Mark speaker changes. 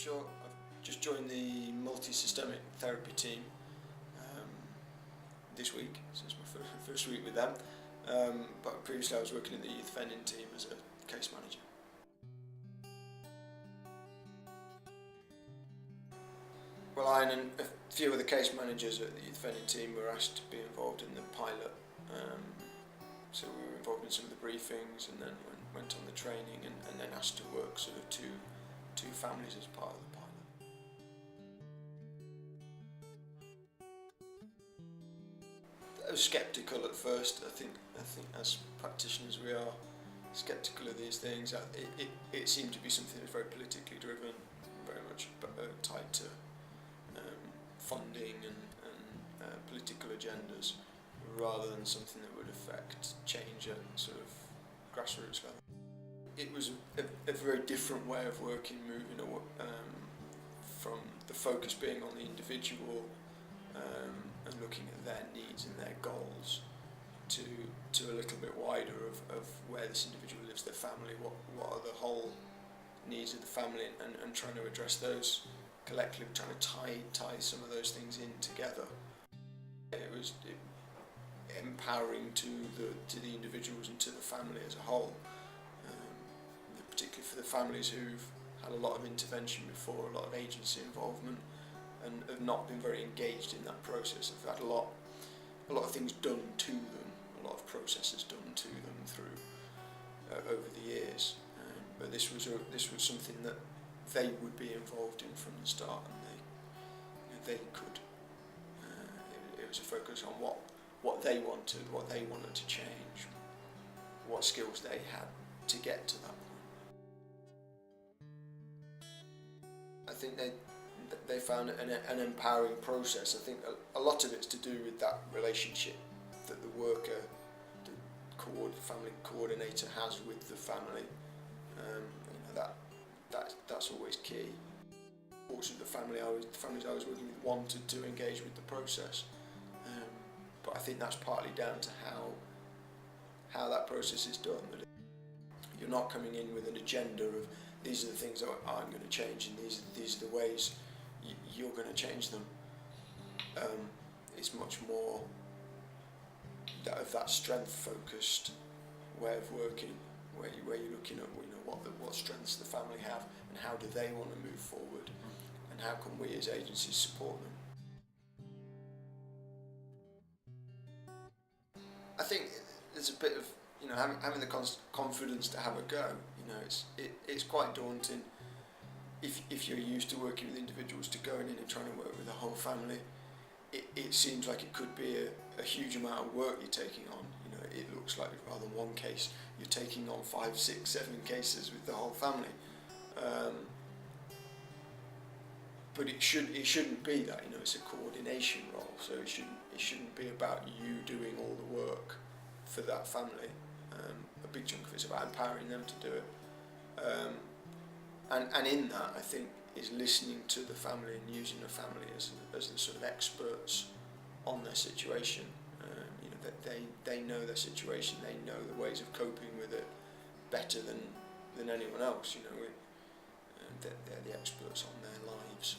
Speaker 1: Sure, I've just joined the multi-systemic therapy team this week, so it's my first week with them. But previously I was working in the youth offending team as a case manager. Well, I and a few of the case managers at the youth offending team were asked to be involved in the pilot. So we were involved in some of the briefings, and then went on the training, and then asked to work sort of two families as part of the pilot. I was sceptical at first. I think as practitioners we are sceptical of these things. It seemed to be something that was very politically driven, very much tied to funding and political agendas, rather than something that would affect change at sort of grassroots level. It was a very different way of working, moving from the focus being on the individual and looking at their needs and their goals to a little bit wider of where this individual lives, their family, what are the whole needs of the family, and trying to address those collectively, trying to tie some of those things in together. It was empowering to the individuals and to the family as a whole, particularly for the families who've had a lot of intervention before, a lot of agency involvement, and have not been very engaged in that process. Have had a lot of things done to them, a lot of processes done to them through over the years. But this was something that they would be involved in from the start, and they could. It was a focus on what they wanted, what they wanted to change, what skills they had to get to that point. I think they found an empowering process. I think a lot of it's to do with that relationship that the worker, the family coordinator has with the family. That's always key. Also, the families I was working with wanted to engage with the process, but I think that's partly down to how that process is done. That you're not coming in with an agenda of these are the things that I'm going to change, and these are the ways you're going to change them. It's much more that strength-focused way of working, where you're looking at what strengths the family have, and how do they want to move forward, and how can we as agencies support them. I think there's a bit of having the confidence to have a go. It's quite daunting if you're used to working with individuals, to going in and trying to work with the whole family. It seems like it could be a huge amount of work you're taking on. It looks like rather than one case, you're taking on 5, 6, 7 cases with the whole family. But it shouldn't be that. It's a coordination role, so it shouldn't be about you doing all the work for that family. A big chunk of it's about empowering them to do it. And in that, I think, is listening to the family and using the family as the sort of experts on their situation. That they know their situation, they know the ways of coping with it better than anyone else. They're the experts on their lives.